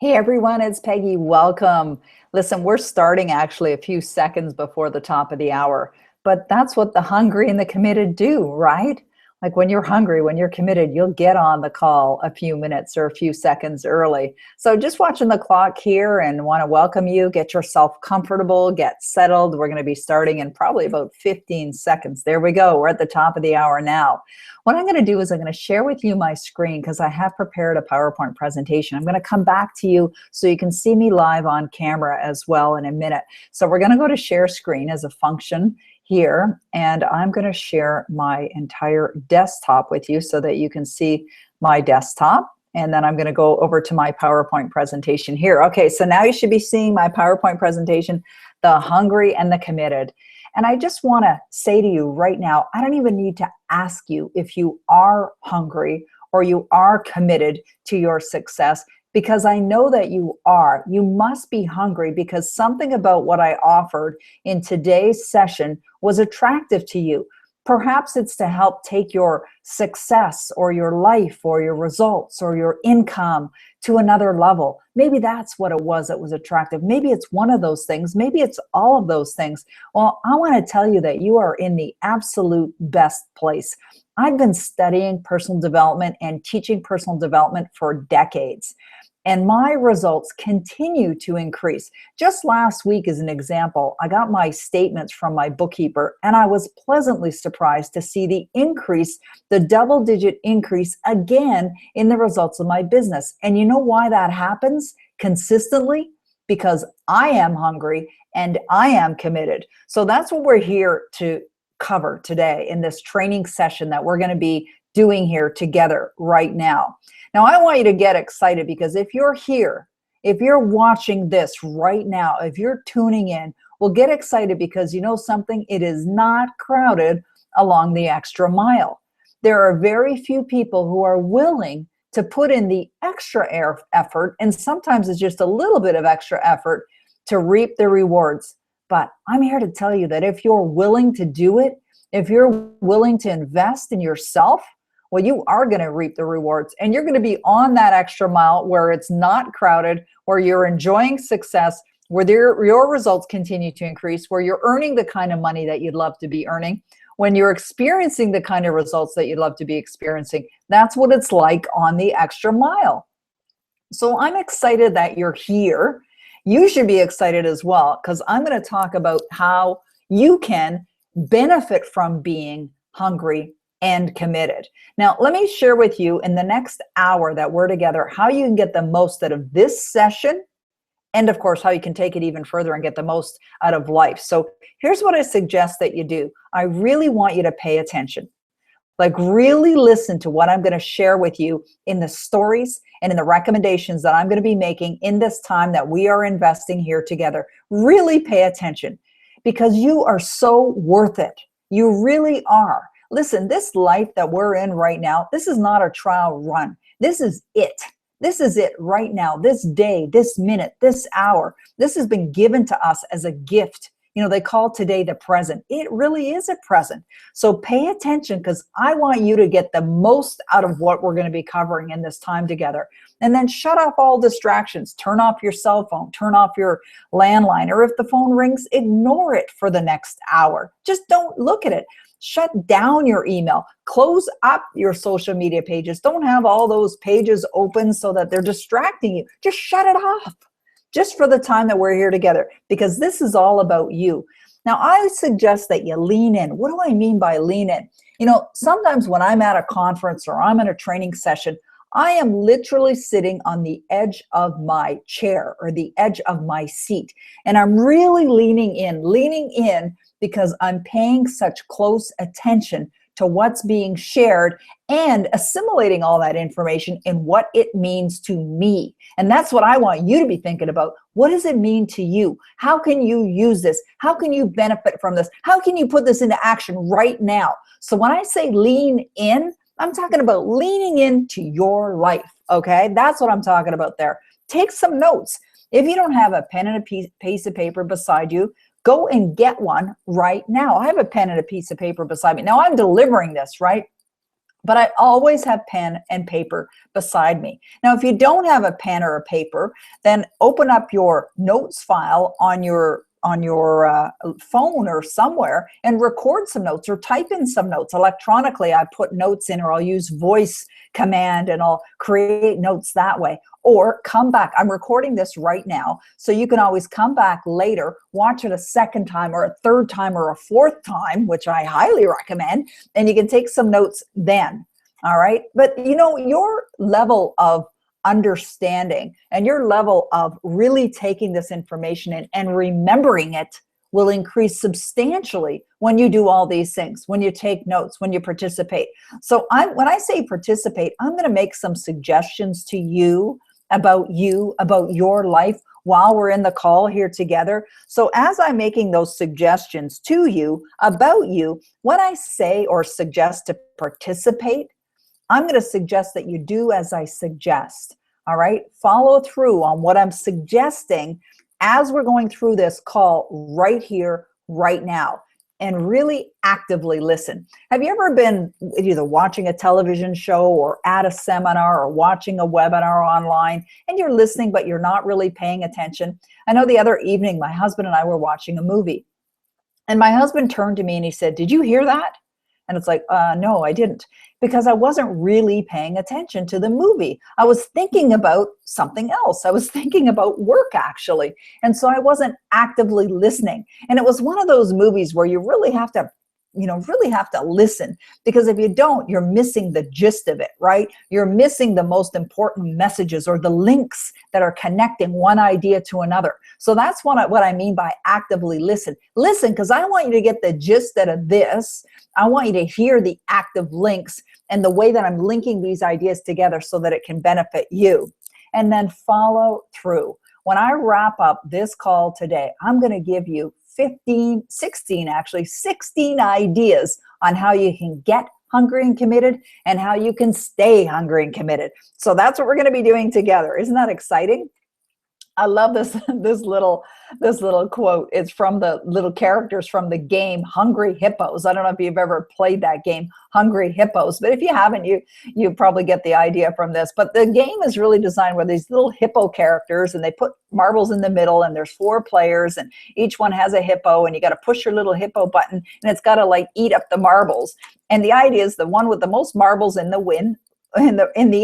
Hey everyone, it's Peggy. Welcome. Listen, we're starting actually a few seconds before the top of the hour, but that's what the hungry and the committed do, right? Like when you're hungry, when you're committed, you'll get on the call a few minutes or a few seconds early. So just watching the clock here and want to welcome you, get yourself comfortable, get settled. We're going to be starting in probably about 15 seconds. There we go. We're at the top of the hour now. What I'm going to do is I'm going to share with you my screen because I have prepared a PowerPoint presentation. I'm going to come back to you so you can see me live on camera as well in a minute. So we're going to go to share screen as a function here, and I'm going to share my entire desktop with you so that you can see my desktop. And then I'm going to go over to my PowerPoint presentation here. Okay, so now you should be seeing my PowerPoint presentation, the hungry and the committed. And I just want to say to you right now, I don't even need to ask you if you are hungry or you are committed to your success, because I know that you are. You must be hungry because something about what I offered in today's session was attractive to you. Perhaps it's to help take your success or your life or your results or your income to another level. Maybe that's what it was that was attractive. Maybe it's one of those things. Maybe it's all of those things. Well, I want to tell you that you are in the absolute best place. I've been studying personal development and teaching personal development for decades. And my results continue to increase. Just last week, as an example, I got my statements from my bookkeeper, and I was pleasantly surprised to see the increase, the double-digit increase again in the results of my business. And you know why that happens consistently? Because I am hungry and I am committed. So that's what we're here to cover today in this training session that we're going to be doing here together right now. Now, I want you to get excited because if you're here, if you're watching this right now, if you're tuning in, well, get excited because you know something, it is not crowded along the extra mile. There are very few people who are willing to put in the extra effort, and sometimes it's just a little bit of extra effort to reap the rewards. But I'm here to tell you that if you're willing to do it, if you're willing to invest in yourself, well, you are going to reap the rewards, and you're going to be on that extra mile where it's not crowded, where you're enjoying success, where your results continue to increase, where you're earning the kind of money that you'd love to be earning, when you're experiencing the kind of results that you'd love to be experiencing. That's what it's like on the extra mile. So I'm excited that you're here. You should be excited as well, because I'm going to talk about how you can benefit from being hungry and committed. Now, let me share with you in the next hour that we're together how you can get the most out of this session, and of course, how you can take it even further and get the most out of life. So here's what I suggest that you do. I really want you to pay attention. Like, really listen to what I'm going to share with you in the stories and in the recommendations that I'm going to be making in this time that we are investing here together. Really pay attention because you are so worth it. You really are. Listen, this life that we're in right now, this is not a trial run. This is it. This is it right now, this day, this minute, this hour. This has been given to us as a gift. You know, they call today the present. It really is a present. So pay attention because I want you to get the most out of what we're going to be covering in this time together. And then shut off all distractions. Turn off your cell phone. Turn off your landline. Or if the phone rings, ignore it for the next hour. Just don't look at it. Shut down your email. Close up your social media pages. Don't have all those pages open so that they're distracting you. Just shut it off. Just for the time that we're here together, because this is all about you. Now, I suggest that you lean in. What do I mean by lean in? You know, sometimes when I'm at a conference or I'm in a training session, I am literally sitting on the edge of my chair or the edge of my seat. And I'm really leaning in because I'm paying such close attention to what's being shared and assimilating all that information in what it means to me. And that's what I want you to be thinking about. What does it mean to you? How can you use this? How can you benefit from this? How can you put this into action right now? So when I say lean in, I'm talking about leaning into your life, okay? That's what I'm talking about there. Take some notes. If you don't have a pen and a piece of paper beside you, go and get one right now. I have a pen and a piece of paper beside me. Now I'm delivering this, right? but I always have pen and paper beside me. Now, if you don't have a pen or a paper, then open up your notes file on your phone or somewhere and record some notes or type in some notes electronically. I put notes in, or I'll use voice command and I'll create notes that way. Or come back. I'm recording this right now, so you can always come back later, watch it a second time or a third time or a fourth time, which I highly recommend, and you can take some notes then. All right. But your level of understanding and your level of really taking this information in and remembering it will increase substantially when you do all these things, when you take notes, when you participate. So when I say participate, I'm going to make some suggestions to you, about your life while we're in the call here together. So as I'm making those suggestions to you about you, when I say or suggest to participate, I'm going to suggest that you do as I suggest. All right. Follow through on what I'm suggesting as we're going through this call right here, right now, and really actively listen. Have you ever been either watching a television show or at a seminar or watching a webinar online and you're listening, but you're not really paying attention? I know the other evening, my husband and I were watching a movie, and my husband turned to me and he said, "Did you hear that?" And it's like, no, I didn't, because I wasn't really paying attention to the movie. I was thinking about something else. I was thinking about work, actually. And so I wasn't actively listening. And it was one of those movies where you really have to listen, because if you don't, you're missing the gist of it, right? You're missing the most important messages or the links that are connecting one idea to another. So that's what I mean by actively listen. Listen, because I want you to get the gist out of this. I want you to hear the active links and the way that I'm linking these ideas together so that it can benefit you. And then follow through. When I wrap up this call today, I'm going to give you 16 ideas on how you can get hungry and committed and how you can stay hungry and committed. So that's what we're going to be doing together. Isn't that exciting? I love this little quote. It's from the little characters from the game Hungry Hippos. I don't know if you've ever played that game, Hungry Hippos, but if you haven't, you probably get the idea from this. But the game is really designed with these little hippo characters, and they put marbles in the middle, and there's 4 players, and each one has a hippo, and you got to push your little hippo button, and it's got to like eat up the marbles. And the idea is the one with the most marbles in the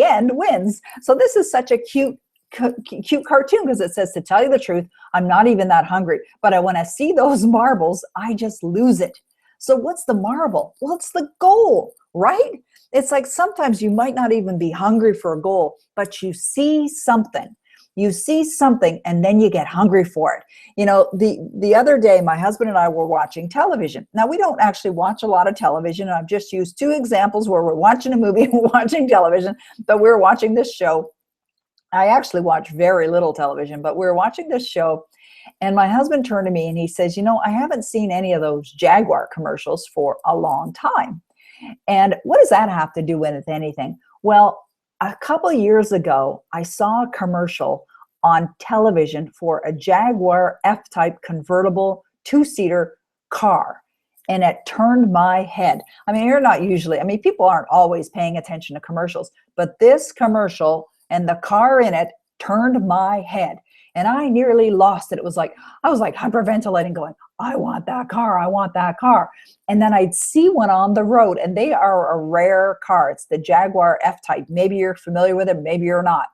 end wins. So this is such a cute cartoon, because it says, to tell you the truth, I'm not even that hungry, but when I see those marbles, I just lose it. So what's the marble? Well, it's the goal, right? It's like sometimes you might not even be hungry for a goal, but you see something and then you get hungry for it. The other day, my husband and I were watching television. Now, we don't actually watch a lot of television. I've just used 2 examples where we're watching a movie and watching television, but we're watching this show. I actually watch very little television, but we were watching this show, and my husband turned to me and he says, I haven't seen any of those Jaguar commercials for a long time. And what does that have to do with anything? Well, a couple of years ago, I saw a commercial on television for a Jaguar F-Type convertible 2-seater car. And it turned my head. I mean, people aren't always paying attention to commercials, but this commercial and the car in it turned my head, and I nearly lost it. I was like hyperventilating, going, I want that car. I want that car. And then I'd see one on the road, and they are a rare car. It's the Jaguar F-Type. Maybe you're familiar with it, maybe you're not.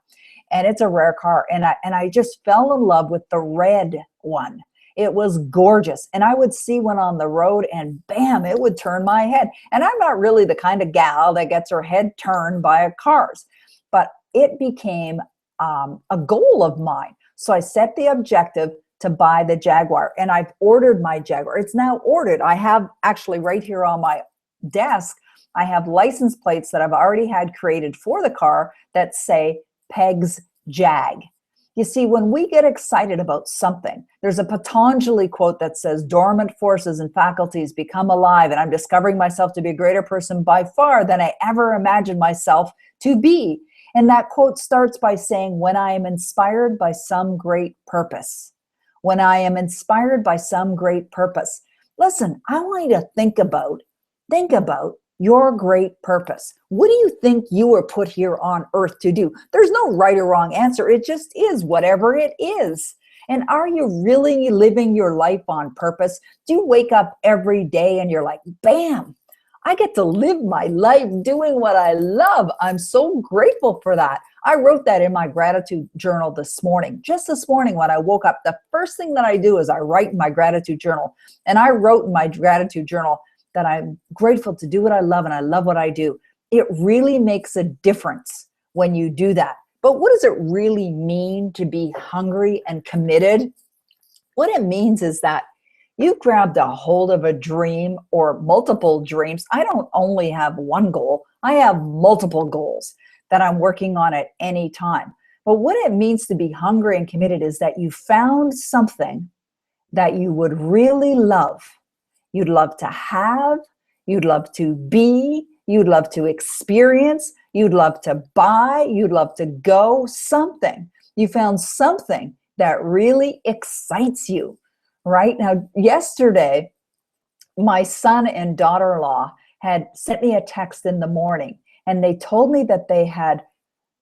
And it's a rare car. And I just fell in love with the red one. It was gorgeous. And I would see one on the road and bam, it would turn my head. And I'm not really the kind of gal that gets her head turned by cars, but it became a goal of mine. So I set the objective to buy the Jaguar, and I've ordered my Jaguar. It's now ordered. I have actually right here on my desk, I have license plates that I've already had created for the car that say Peg's Jag. You see, when we get excited about something, there's a Patanjali quote that says, dormant forces and faculties become alive, and I'm discovering myself to be a greater person by far than I ever imagined myself to be. And that quote starts by saying, when I am inspired by some great purpose. When I am inspired by some great purpose. Listen, I want you to think about your great purpose. What do you think you were put here on earth to do? There's no right or wrong answer. It just is whatever it is. And are you really living your life on purpose? Do you wake up every day and you're like, bam, I get to live my life doing what I love. I'm so grateful for that. I wrote that in my gratitude journal this morning. Just this morning when I woke up, the first thing that I do is I write in my gratitude journal. And I wrote in my gratitude journal that I'm grateful to do what I love and I love what I do. It really makes a difference when you do that. But what does it really mean to be hungry and committed? What it means is that you grabbed a hold of a dream or multiple dreams. I don't only have one goal. I have multiple goals that I'm working on at any time. But what it means to be hungry and committed is that you found something that you would really love. You'd love to have, you'd love to be, you'd love to experience, you'd love to buy, you'd love to go, something. You found something that really excites you. Right now, yesterday, my son and daughter-in-law had sent me a text in the morning, and they told me that they had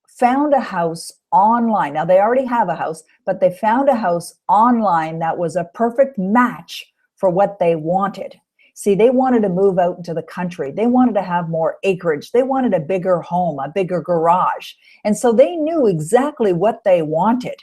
found a house online. Now, they already have a house, but they found a house online that was a perfect match for what they wanted. See, they wanted to move out into the country. They wanted to have more acreage. They wanted a bigger home, a bigger garage. And so they knew exactly what they wanted.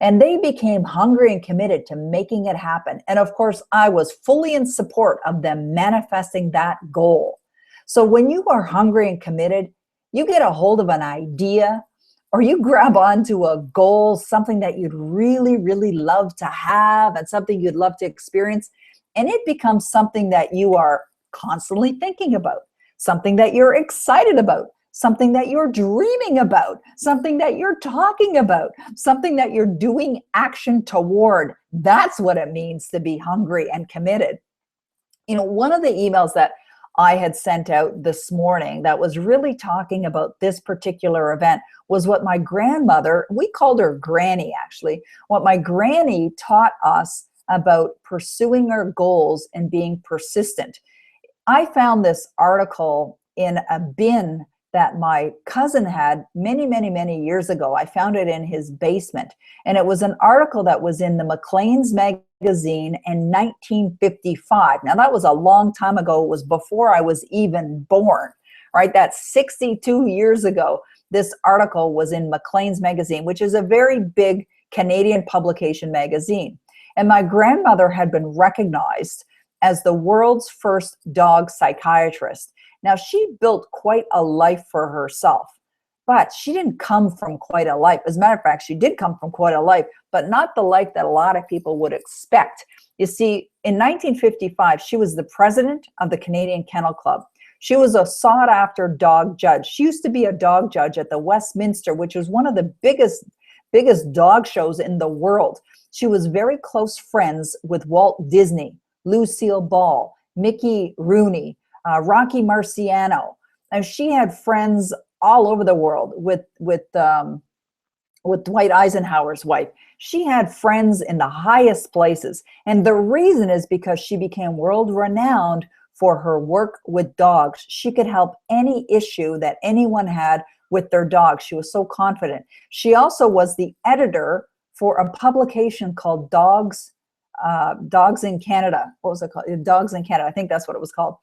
And they became hungry and committed to making it happen. And of course, I was fully in support of them manifesting that goal. So when you are hungry and committed, you get a hold of an idea or you grab onto a goal, something that you'd really, really love to have and something you'd love to experience. And it becomes something that you are constantly thinking about, something that you're excited about, something that you're dreaming about, something that you're talking about, something that you're doing action toward. That's what it means to be hungry and committed. You know, one of the emails that I had sent out this morning that was really talking about this particular event was what my grandmother, we called her Granny actually, what my granny taught us about pursuing our goals and being persistent. I found this article in a bin that my cousin had many, many, many years ago. I found it in his basement. And it was an article that was in the Maclean's magazine in 1955. Now, that was a long time ago. It was before I was even born, right? That's 62 years ago. This article was in Maclean's magazine, which is a very big Canadian publication magazine. And my grandmother had been recognized as the world's first dog psychiatrist. Now, she built quite a life for herself, but she didn't come from quite a life. As a matter of fact, she did come from quite a life, but not the life that a lot of people would expect. You see, in 1955, she was the president of the Canadian Kennel Club. She was a sought-after dog judge. She used to be a dog judge at the Westminster, which was one of the biggest dog shows in the world. She was very close friends with Walt Disney, Lucille Ball, Mickey Rooney, Rocky Marciano, and she had friends all over the world with Dwight Eisenhower's wife. She had friends in the highest places, and the reason is because she became world renowned for her work with dogs. She could help any issue that anyone had with their dog. She was so confident. She also was the editor for a publication called Dogs in Canada. What was it called? Dogs in Canada. I think that's what it was called.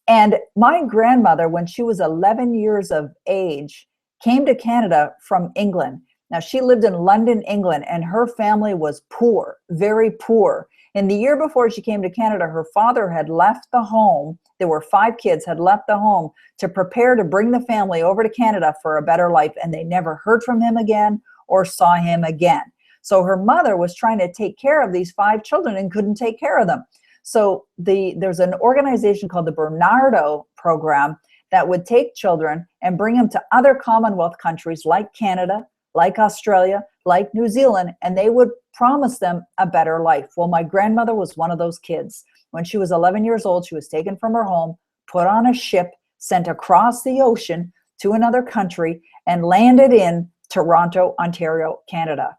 And my grandmother, when she was 11 years of age, came to Canada from England. Now, she lived in London, England, and her family was poor, very poor. In the year before she came to Canada, her father had left the home. There were 5 kids, had left the home to prepare to bring the family over to Canada for a better life, and they never heard from him again or saw him again. So her mother was trying to take care of these 5 children and couldn't take care of them. So there's an organization called the Bernardo Program that would take children and bring them to other Commonwealth countries like Canada, like Australia, like New Zealand, and they would promise them a better life. Well, my grandmother was one of those kids. When she was 11 years old, she was taken from her home, put on a ship, sent across the ocean to another country, and landed in Toronto, Ontario, Canada.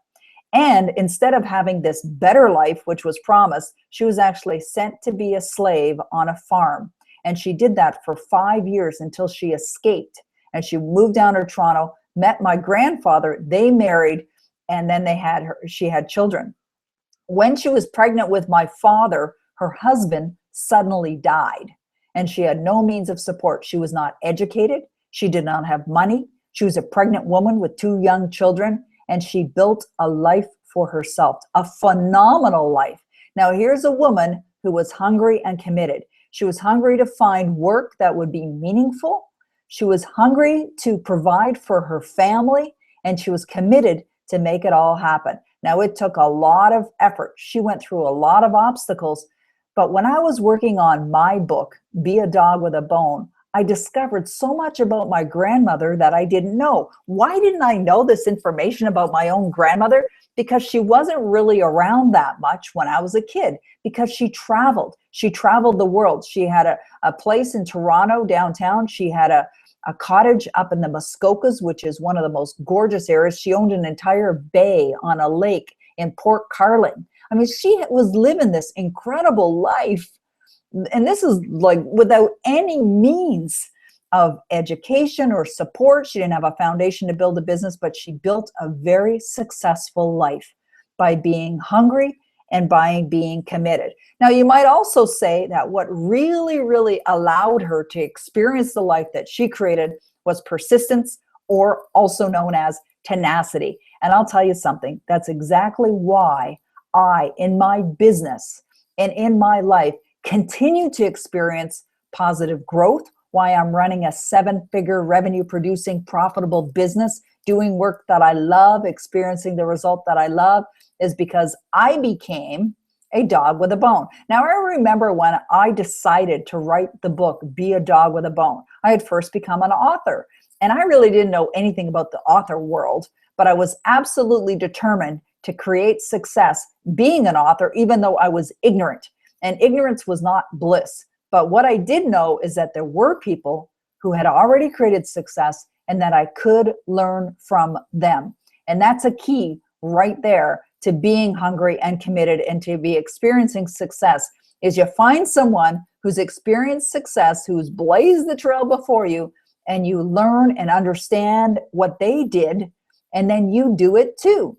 And instead of having this better life, which was promised, she was actually sent to be a slave on a farm. And she did that for 5 years until she escaped. And she moved down to Toronto, met my grandfather, they married, and then she had children. When she was pregnant with my father, her husband suddenly died, and she had no means of support. She was not educated. She did not have money. She was a pregnant woman with 2 young children, and she built a life for herself, a phenomenal life. Now, here's a woman who was hungry and committed. She was hungry to find work that would be meaningful. She was hungry to provide for her family, and she was committed to make it all happen. Now, it took a lot of effort. She went through a lot of obstacles. But when I was working on my book, Be a Dog with a Bone, I discovered so much about my grandmother that I didn't know. Why didn't I know this information about my own grandmother? Because she wasn't really around that much when I was a kid, because she traveled. She traveled the world. She had a place in Toronto downtown. She had a cottage up in the Muskokas, which is one of the most gorgeous areas. She owned an entire bay on a lake in Port Carlin. I mean, she was living this incredible life. And this is like without any means of education or support. She didn't have a foundation to build a business, but she built a very successful life by being hungry and by being committed. Now, you might also say that what really, really allowed her to experience the life that she created was persistence, or also known as tenacity. And I'll tell you something, that's exactly why I, in my business and in my life, continue to experience positive growth, why I'm running a 7-figure revenue producing profitable business, doing work that I love, experiencing the result that I love, is because I became a dog with a bone. Now, I remember when I decided to write the book, Be a Dog with a Bone. I had first become an author, and I really didn't know anything about the author world, but I was absolutely determined to create success being an author, even though I was ignorant. And ignorance was not bliss. But what I did know is that there were people who had already created success and that I could learn from them. And that's a key right there to being hungry and committed and to be experiencing success, is you find someone who's experienced success, who's blazed the trail before you, and you learn and understand what they did, and then you do it too.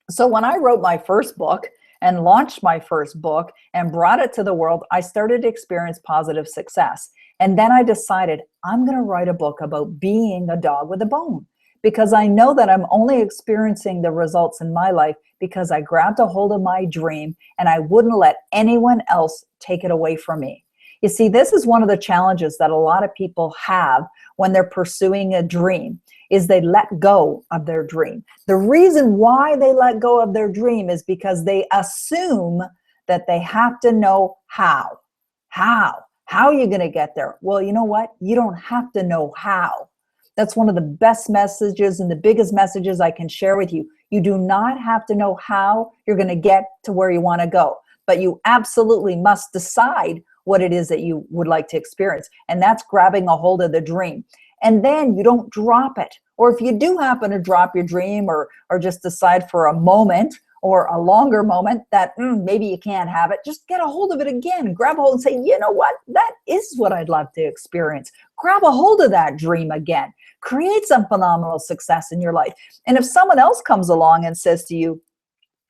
So when I wrote my first book and launched my first book and brought it to the world, I started to experience positive success. And then I decided I'm going to write a book about being a dog with a bone, because I know that I'm only experiencing the results in my life because I grabbed a hold of my dream and I wouldn't let anyone else take it away from me. You see, this is one of the challenges that a lot of people have when they're pursuing a dream, is they let go of their dream. The reason why they let go of their dream is because they assume that they have to know how. How are you going to get there? Well, you know what? You don't have to know how. That's one of the best messages and the biggest messages I can share with you. You do not have to know how you're going to get to where you want to go, but you absolutely must decide what it is that you would like to experience. And that's grabbing a hold of the dream. And then you don't drop it. Or if you do happen to drop your dream or just decide for a moment or a longer moment that maybe you can't have it, just get a hold of it again. Grab a hold and say, you know what? That is what I'd love to experience. Grab a hold of that dream again. Create some phenomenal success in your life. And if someone else comes along and says to you,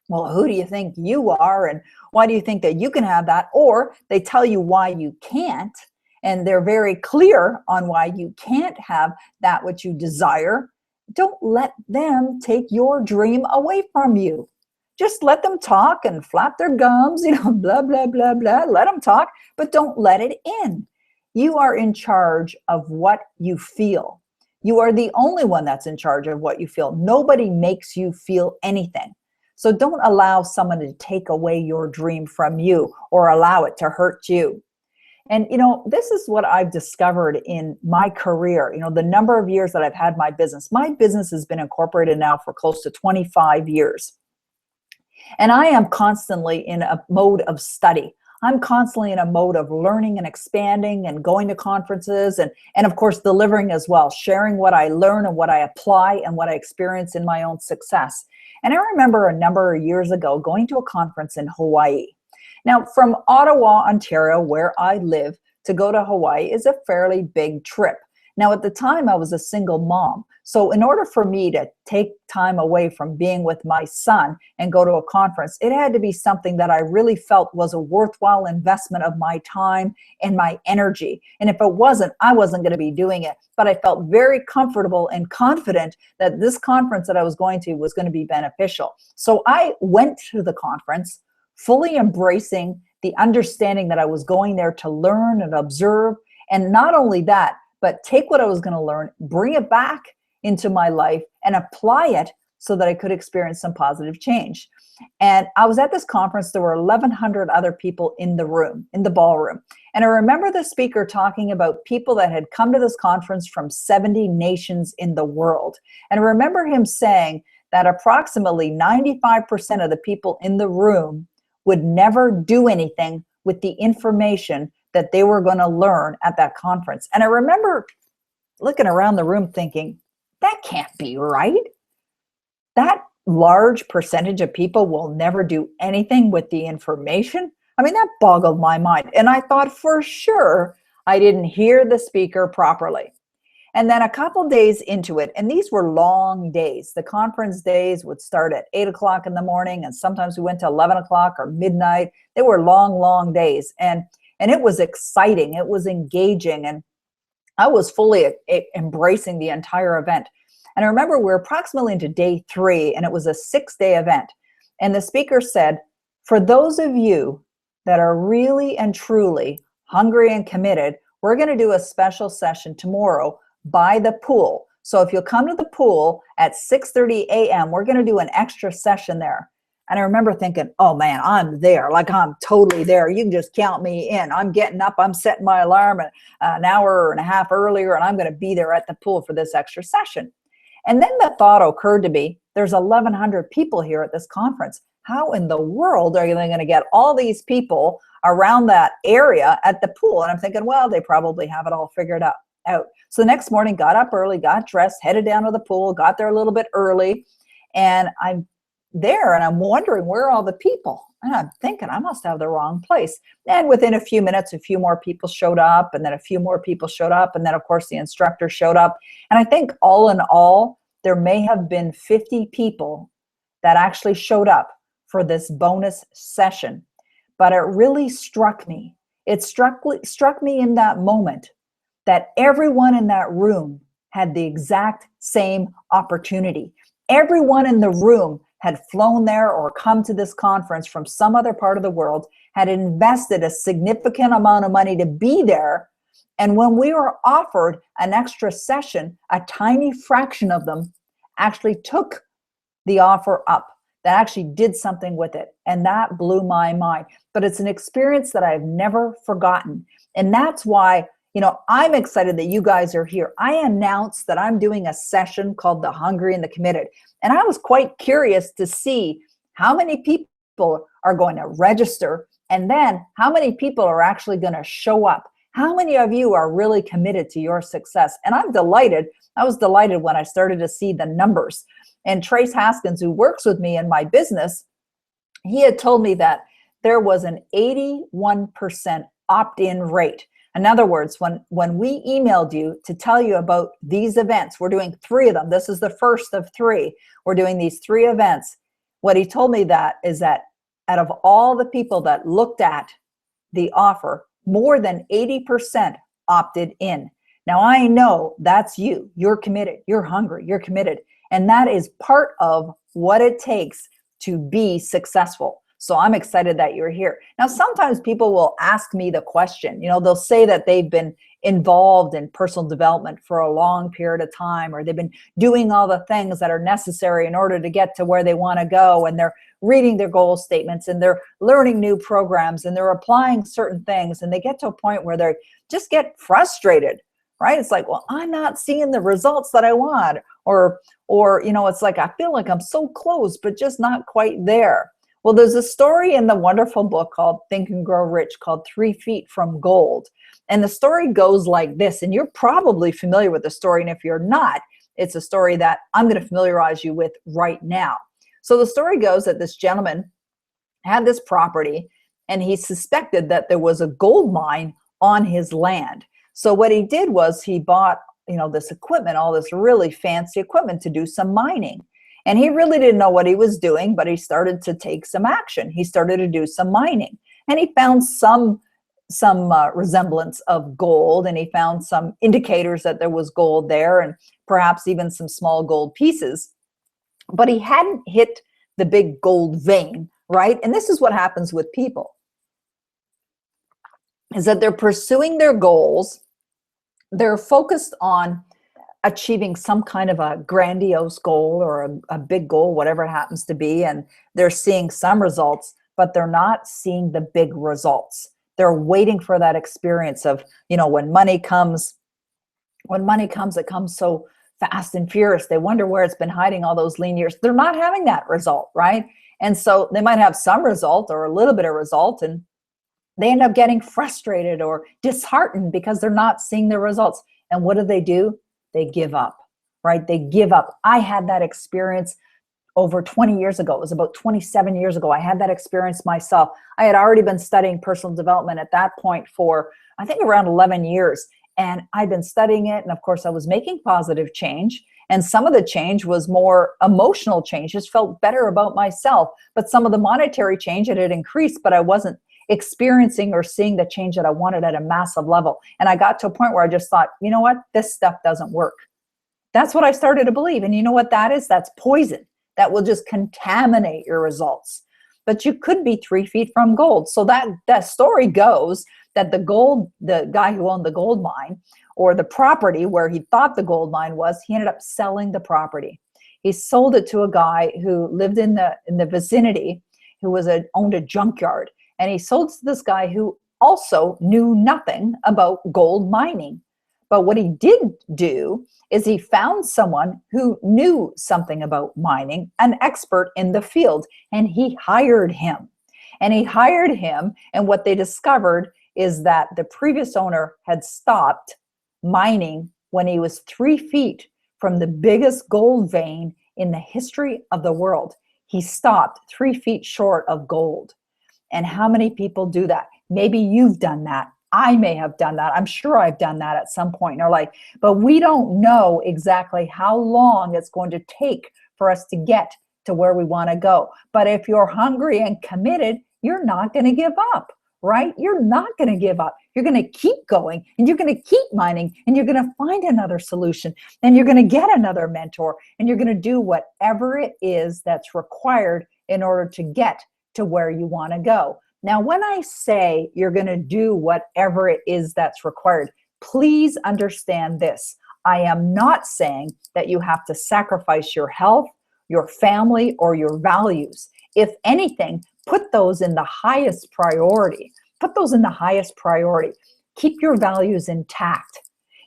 well, who do you think you are? And why do you think that you can have that? Or they tell you why you can't. And they're very clear on why you can't have that which you desire. Don't let them take your dream away from you. Just let them talk and flap their gums, blah, blah, blah, blah. Let them talk, but don't let it in. You are in charge of what you feel. You are the only one that's in charge of what you feel. Nobody makes you feel anything. So don't allow someone to take away your dream from you or allow it to hurt you. And, this is what I've discovered in my career. The number of years that I've had my business has been incorporated now for close to 25 years. And I am constantly in a mode of study. I'm constantly in a mode of learning and expanding and going to conferences and of course, delivering as well, sharing what I learn and what I apply and what I experience in my own success. And I remember a number of years ago going to a conference in Hawaii. Now, from Ottawa, Ontario, where I live, to go to Hawaii is a fairly big trip. Now, at the time, I was a single mom. So in order for me to take time away from being with my son and go to a conference, it had to be something that I really felt was a worthwhile investment of my time and my energy. And if it wasn't, I wasn't going to be doing it. But I felt very comfortable and confident that this conference that I was going to was going to be beneficial. So I went to the conference fully embracing the understanding that I was going there to learn and observe. And not only that, but take what I was going to learn, bring it back into my life and apply it so that I could experience some positive change. And I was at this conference. There were 1,100 other people in the room, in the ballroom. And I remember the speaker talking about people that had come to this conference from 70 nations in the world. And I remember him saying that approximately 95% of the people in the room would never do anything with the information that they were going to learn at that conference. And I remember looking around the room thinking, that can't be right. That large percentage of people will never do anything with the information. I mean, that boggled my mind. And I thought for sure I didn't hear the speaker properly. And then a couple days into it, and these were long days. The conference days would start at 8 o'clock in the morning, and sometimes we went to 11 o'clock or midnight. They were long, long days. And it was exciting. It was engaging. And I was fully embracing the entire event. And I remember we were approximately into day 3, and it was a 6-day event. And the speaker said, for those of you that are really and truly hungry and committed, we're going to do a special session tomorrow by the pool. So if you'll come to the pool at 6:30 a.m., we're going to do an extra session there. And I remember thinking, oh man, I'm there. Like, I'm totally there. You can just count me in. I'm getting up. I'm setting my alarm an hour and a half earlier, and I'm going to be there at the pool for this extra session. And then the thought occurred to me, there's 1,100 people here at this conference. How in the world are you going to get all these people around that area at the pool? And I'm thinking, well, they probably have it all figured out. So the next morning, got up early, got dressed, headed down to the pool, got there a little bit early, and I'm there and I'm wondering, where are all the people? And I'm thinking, I must have the wrong place. And within a few minutes, a few more people showed up, and then a few more people showed up, and then of course the instructor showed up. And I think all in all, there may have been 50 people that actually showed up for this bonus session. But it really struck me. It struck me in that moment that everyone in that room had the exact same opportunity. Everyone in the room had flown there or come to this conference from some other part of the world, had invested a significant amount of money to be there. And when we were offered an extra session, a tiny fraction of them actually took the offer up, that actually did something with it. And that blew my mind. But it's an experience that I've never forgotten. And that's why, I'm excited that you guys are here. I announced that I'm doing a session called The Hungry and the Committed. And I was quite curious to see how many people are going to register, and then how many people are actually going to show up. How many of you are really committed to your success? And I'm delighted. I was delighted when I started to see the numbers. And Trace Haskins, who works with me in my business, he had told me that there was an 81% opt-in rate. In other words, when we emailed you to tell you about these events, we're doing 3 of them. This is the first of 3. We're doing these 3 events. What he told me that is that out of all the people that looked at the offer, more than 80% opted in. Now, I know that's you. You're committed. You're hungry. You're committed. And that is part of what it takes to be successful. So I'm excited that you're here. Now, sometimes people will ask me the question, they'll say that they've been involved in personal development for a long period of time, or they've been doing all the things that are necessary in order to get to where they want to go. And they're reading their goal statements, and they're learning new programs, and they're applying certain things. And they get to a point where they just get frustrated, right? It's like, well, I'm not seeing the results that I want. Or it's like, I feel like I'm so close, but just not quite there. Well, there's a story in the wonderful book called Think and Grow Rich called 3 Feet from Gold. And the story goes like this, and you're probably familiar with the story. And if you're not, it's a story that I'm going to familiarize you with right now. So the story goes that this gentleman had this property, and he suspected that there was a gold mine on his land. So what he did was he bought, this equipment, all this really fancy equipment to do some mining. And he really didn't know what he was doing, but he started to take some action. He started to do some mining, and he found some resemblance of gold, and he found some indicators that there was gold there, and perhaps even some small gold pieces. But he hadn't hit the big gold vein, right? And this is what happens with people, is that they're pursuing their goals. They're focused on achieving some kind of a grandiose goal or a big goal, whatever it happens to be, and they're seeing some results, but they're not seeing the big results. They're waiting for that experience of, when money comes, it comes so fast and furious. They wonder where it's been hiding all those lean years. They're not having that result, right? And so they might have some result or a little bit of result, and they end up getting frustrated or disheartened because they're not seeing the results. And what do? They give up, right? They give up. I had that experience over 20 years ago. It was about 27 years ago. I had that experience myself. I had already been studying personal development at that point for, I think, around 11 years. And I'd been studying it. And of course, I was making positive change. And some of the change was more emotional change. Just felt better about myself. But some of the monetary change, it had increased, but I wasn't experiencing or seeing the change that I wanted at a massive level. And I got to a point where I just thought, you know what? This stuff doesn't work. That's what I started to believe. And you know what that is? That's poison. That will just contaminate your results. But you could be 3 feet from gold. So that story goes that the guy who owned the gold mine, or the property where he thought the gold mine was, he ended up selling the property. He sold it to a guy who lived in the vicinity, who owned a junkyard. And he sold to this guy who also knew nothing about gold mining. But what he did do is he found someone who knew something about mining, an expert in the field, and he hired him. And what they discovered is that the previous owner had stopped mining when he was 3 feet from the biggest gold vein in the history of the world. He stopped 3 feet short of gold. And how many people do that? Maybe you've done that. I may have done that. I'm sure I've done that at some point in our life. But we don't know exactly how long it's going to take for us to get to where we want to go. But if you're hungry and committed, you're not going to give up, right? You're not going to give up. You're going to keep going, and you're going to keep mining, and you're going to find another solution, and you're going to get another mentor, and you're going to do whatever it is that's required in order to get to where you want to go. Now, when I say you're going to do whatever it is that's required, please understand this. I am not saying that you have to sacrifice your health, your family, or your values. If anything, put those in the highest priority. Put those in the highest priority. Keep your values intact.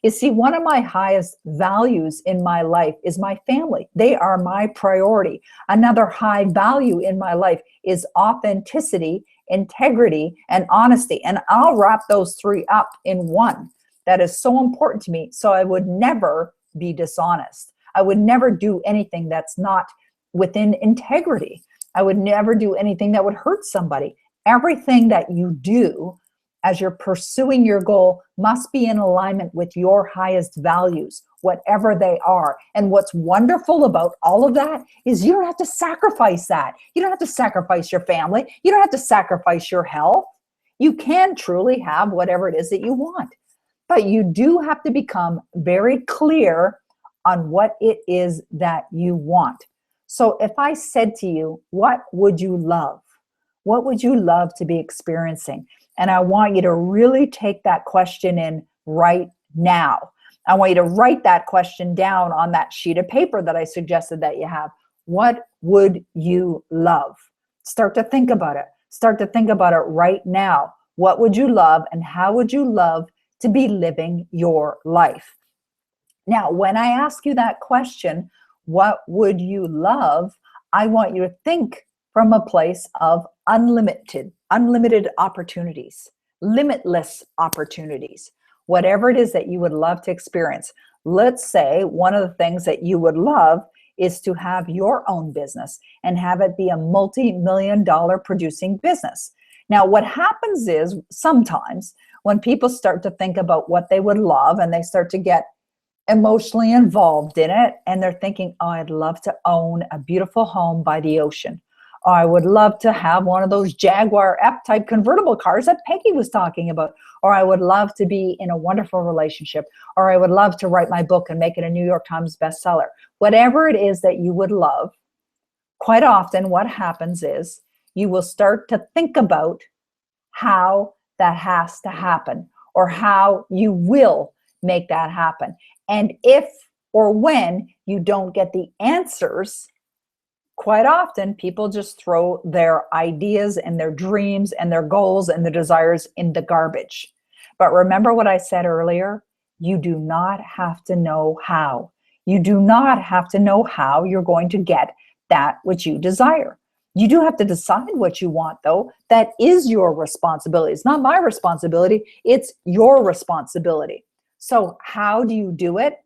You see, one of my highest values in my life is my family. They are my priority. Another high value in my life is authenticity, integrity, and honesty. And I'll wrap those three up in one. That is so important to me. So I would never be dishonest. I would never do anything that's not within integrity. I would never do anything that would hurt somebody. Everything that you do as you're pursuing your goal must be in alignment with your highest values, whatever they are. And what's wonderful about all of that is you don't have to sacrifice that. You don't have to sacrifice your family. You don't have to sacrifice your health. You can truly have whatever it is that you want. But you do have to become very clear on what it is that you want. So if I said to you, what would you love? What would you love to be experiencing? And I want you to really take that question in right now. I want you to write that question down on that sheet of paper that I suggested that you have. What would you love? Start to think about it. Start to think about it right now. What would you love, and how would you love to be living your life? Now, when I ask you that question, what would you love? I want you to think from a place of unlimited opportunities, limitless opportunities, whatever it is that you would love to experience. Let's say one of the things that you would love is to have your own business and have it be a multi-million-dollar producing business. Now, what happens is sometimes When people start to think about what they would love and they start to get emotionally involved in it, and they're thinking, oh, I'd love to own a beautiful home by the ocean. Or I would love to have one of those Jaguar F-type convertible cars that Peggy was talking about. Or I would love to be in a wonderful relationship. Or I would love to write my book and make it a New York Times bestseller. Whatever it is that you would love, quite often what happens is you will start to think about how that has to happen or how you will make that happen. And if or when you don't get the answers, quite often people just throw their ideas and their dreams and their goals and their desires in the garbage. But remember what I said earlier, you do not have to know how. You do not have to know how you're going to get that which you desire. You do have to decide what you want, though. That is your responsibility. It's not my responsibility. It's your responsibility. So how do you do it?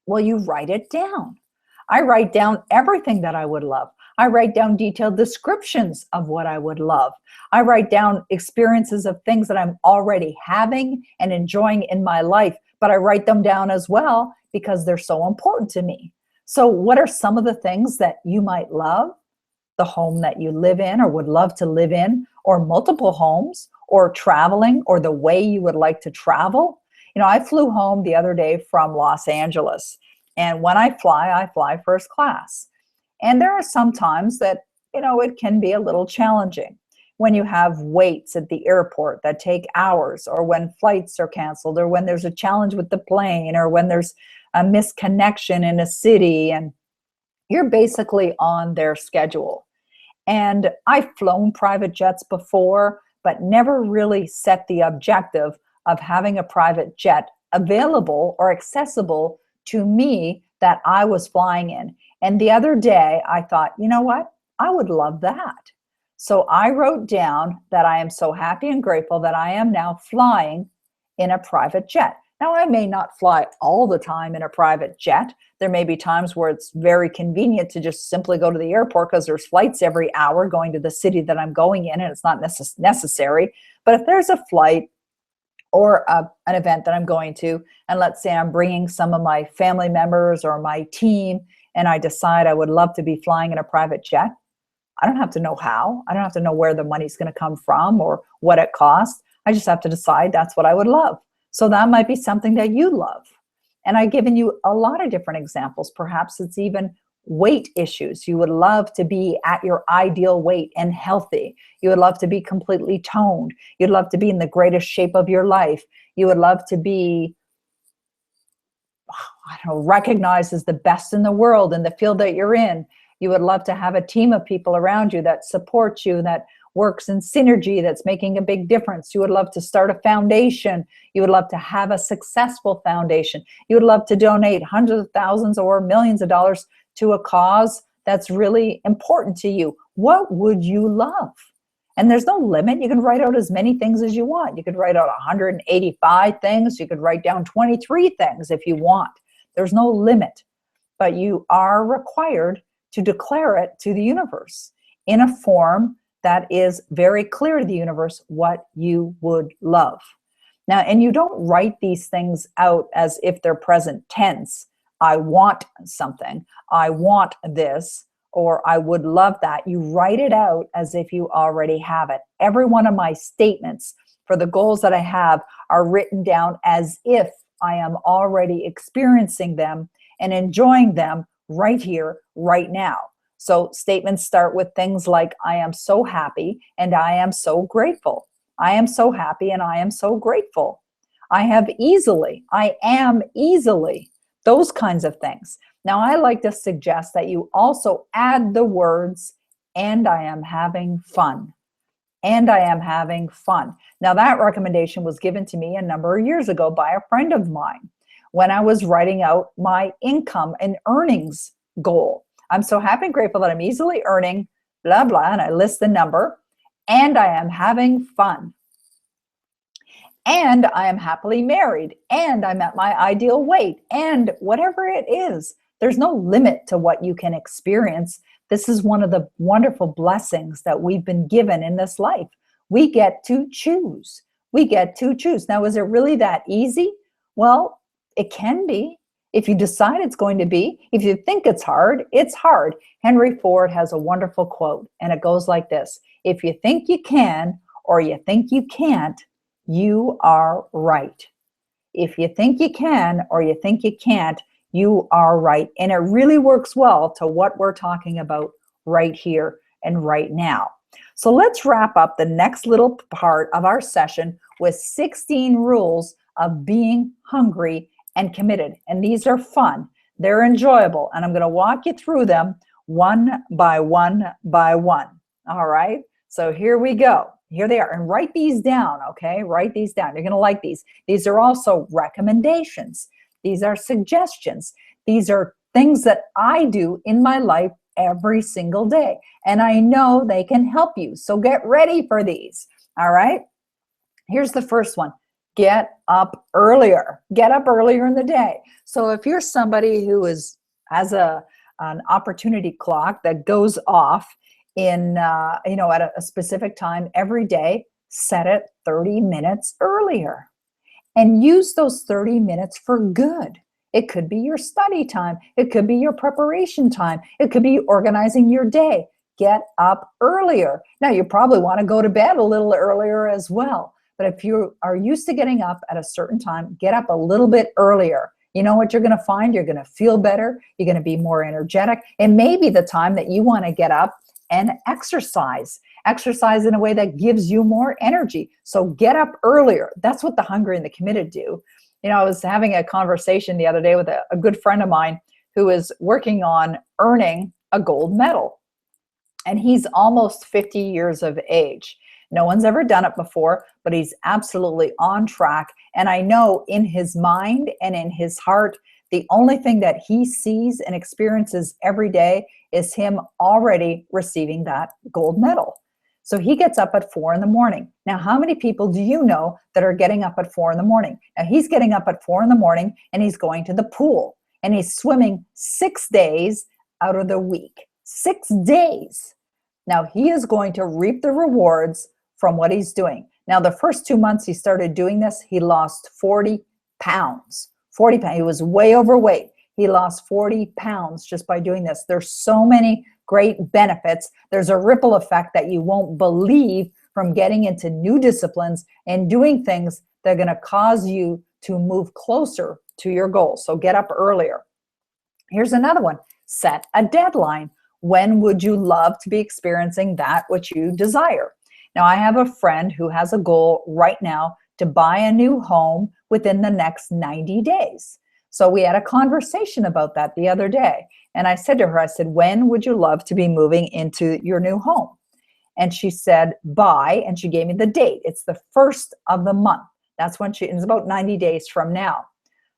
Well, you write it down. I write down everything that I would love. I write down detailed descriptions of what I would love. I write down experiences of things that I'm already having and enjoying in my life, but I write them down as well because they're so important to me. So what are some of the things that you might love? The home that you live in or would love to live in, or multiple homes, or traveling, or the way you would like to travel. You know, I flew home the other day from Los Angeles, and when I fly first class. And there are some times that, you know, it can be a little challenging when you have waits at the airport that take hours, or when flights are canceled, or when there's a challenge with the plane, or when there's a misconnection in a city, and you're basically on their schedule. And I've flown private jets before, but never really set the objective of having a private jet available or accessible to me that I was flying in. And the other day I thought, you know what? I would love that. So I wrote down that I am so happy and grateful that I am now flying in a private jet. Now, I may not fly all the time in a private jet. There may be times where it's very convenient to just simply go to the airport because there's flights every hour going to the city that I'm going in, and it's not necessary. But if there's a flight or an event that I'm going to, and let's say I'm bringing some of my family members or my team, and I decide I would love to be flying in a private jet, I don't have to know how. I don't have to know where the money's going to come from or what it costs. I just have to decide that's what I would love. So that might be something that you love. And I've given you a lot of different examples. Perhaps it's even weight issues. You would love to be at your ideal weight and healthy. You would love to be completely toned. You'd love to be in the greatest shape of your life. You would love to be, I don't know, recognized as the best in the world in the field that you're in. You would love to have a team of people around you that support you, that works in synergy, that's making a big difference. You would love to start a foundation. You would love to have a successful foundation. You would love to donate hundreds of thousands or millions of dollars to a cause that's really important to you. What would you love? And there's no limit. You can write out as many things as you want. You could write out 185 things. You could write down 23 things if you want. There's no limit. But you are required to declare it to the universe in a form that is very clear to the universe what you would love. Now, and you don't write these things out as if they're present tense. I want something, I want this, or I would love that. You write it out as if you already have it. Every one of my statements for the goals that I have are written down as if I am already experiencing them and enjoying them right here, right now. So statements start with things like, I am so happy and I am so grateful. I am so happy and I am so grateful. I have easily, I am easily, those kinds of things. Now, I like to suggest that you also add the words, and I am having fun. And I am having fun. Now, that recommendation was given to me a number of years ago by a friend of mine when I was writing out my income and earnings goal. I'm so happy and grateful that I'm easily earning, blah, blah, and I list the number, and I am having fun. And I am happily married, and I'm at my ideal weight, and whatever it is, there's no limit to what you can experience. This is one of the wonderful blessings that we've been given in this life. We get to choose. We get to choose. Now, is it really that easy? Well, it can be. If you decide it's going to be, if you think it's hard, it's hard. Henry Ford has a wonderful quote, and it goes like this: if you think you can or you think you can't, you are right. If you think you can or you think you can't, you are right. And it really works well to what we're talking about right here and right now. So let's wrap up the next little part of our session with 16 rules of being hungry and committed. And these are fun, they're enjoyable, and I'm going to walk you through them one by one by one. All right, so here we go. Here they are, and write these down, okay? Write these down. You're going to like these. These are also recommendations. These are suggestions. These are things that I do in my life every single day, and I know they can help you. So get ready for these. All right, here's the first one. Get up earlier. Get up earlier in the day. So if you're somebody who has an opportunity clock that goes off in at a specific time every day, set it 30 minutes earlier and use those 30 minutes for good. It could be your study time. It could be your preparation time. It could be organizing your day. Get up earlier. Now, you probably want to go to bed a little earlier as well. But if you are used to getting up at a certain time, get up a little bit earlier. You know what you're going to find? You're going to feel better. You're going to be more energetic. It may be the time that you want to get up and exercise. Exercise in a way that gives you more energy. So get up earlier. That's what the hungry and the committed do. I was having a conversation the other day with a good friend of mine who is working on earning a gold medal. And he's almost 50 years of age. No one's ever done it before, but he's absolutely on track. And I know in his mind and in his heart, the only thing that he sees and experiences every day is him already receiving that gold medal. So he gets up at 4 in the morning. Now, how many people do you know that are getting up at 4 in the morning? Now, he's getting up at 4 in the morning and he's going to the pool and he's swimming 6 days out of the week. 6 days. Now, he is going to reap the rewards from what he's doing. Now, the first 2 months he started doing this, he lost 40 pounds. 40 pounds. He was way overweight. He lost 40 pounds just by doing this. There's so many great benefits. There's a ripple effect that you won't believe from getting into new disciplines and doing things that are going to cause you to move closer to your goals. So get up earlier. Here's another one. Set a deadline. When would you love to be experiencing that which you desire? Now, I have a friend who has a goal right now to buy a new home within the next 90 days. So we had a conversation about that the other day. And I said to her, I said, when would you love to be moving into your new home? And she said, by, and she gave me the date. It's the 1st of the month. That's when it's about 90 days from now.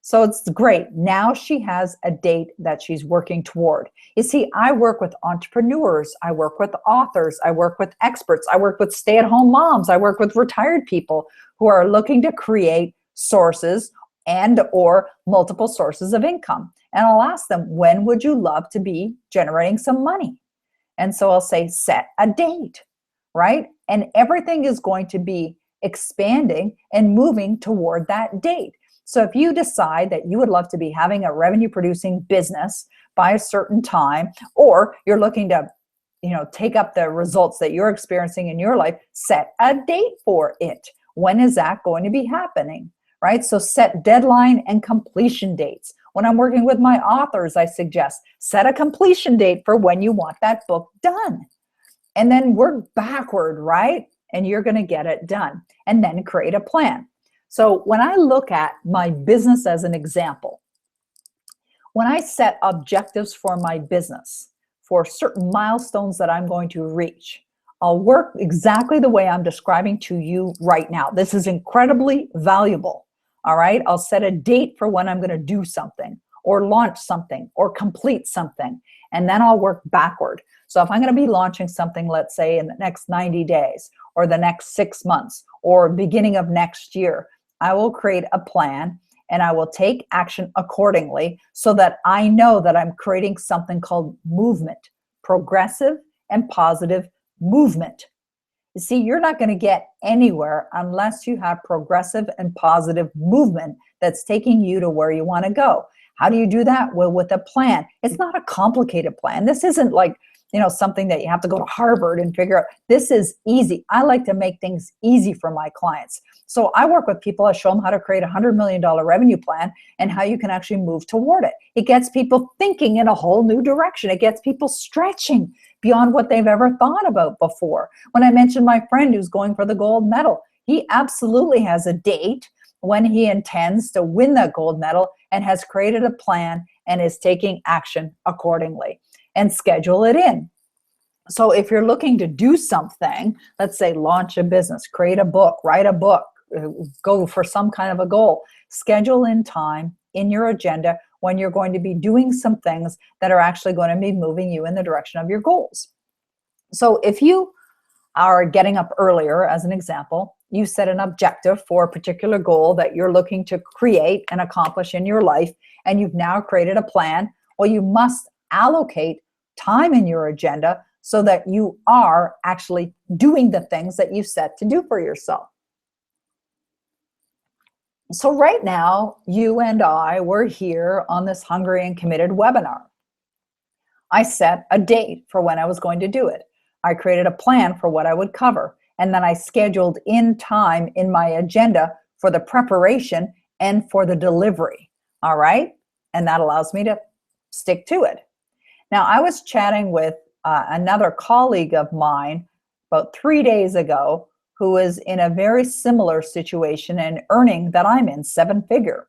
So it's great. Now she has a date that she's working toward. You see, I work with entrepreneurs. I work with authors. I work with experts. I work with stay-at-home moms. I work with retired people who are looking to create sources and or multiple sources of income. And I'll ask them, when would you love to be generating some money? And so I'll say, set a date, right? And everything is going to be expanding and moving toward that date. So if you decide that you would love to be having a revenue producing business by a certain time, or you're looking to, take up the results that you're experiencing in your life, set a date for it. When is that going to be happening, right? So set deadline and completion dates. When I'm working with my authors, I suggest set a completion date for when you want that book done. And then work backward, right? And you're going to get it done. And then create a plan. So when I look at my business as an example, when I set objectives for my business, for certain milestones that I'm going to reach, I'll work exactly the way I'm describing to you right now. This is incredibly valuable. All right. I'll set a date for when I'm going to do something or launch something or complete something. And then I'll work backward. So if I'm going to be launching something, let's say in the next 90 days or the next 6 months or beginning of next year, I will create a plan and I will take action accordingly so that I know that I'm creating something called movement, progressive and positive movement. You see, you're not going to get anywhere unless you have progressive and positive movement that's taking you to where you want to go. How do you do that? Well, with a plan. It's not a complicated plan. This isn't like, something that you have to go to Harvard and figure out. This is easy. I like to make things easy for my clients. So I work with people. I show them how to create a $100 million revenue plan and how you can actually move toward it. It gets people thinking in a whole new direction. It gets people stretching beyond what they've ever thought about before. When I mentioned my friend who's going for the gold medal, he absolutely has a date when he intends to win that gold medal and has created a plan and is taking action accordingly and schedule it in. So if you're looking to do something, let's say launch a business, create a book, write a book, go for some kind of a goal, schedule in time in your agenda when you're going to be doing some things that are actually going to be moving you in the direction of your goals. So if you are getting up earlier, as an example, you set an objective for a particular goal that you're looking to create and accomplish in your life, and you've now created a plan, well, you must allocate time in your agenda so that you are actually doing the things that you set to do for yourself. So right now, you and I were here on this Hungry and Committed webinar. I set a date for when I was going to do it. I created a plan for what I would cover, and then I scheduled in time in my agenda for the preparation and for the delivery. All right? And that allows me to stick to it. Now, I was chatting with another colleague of mine about 3 days ago who is in a very similar situation and earning that I'm in, 7-figure.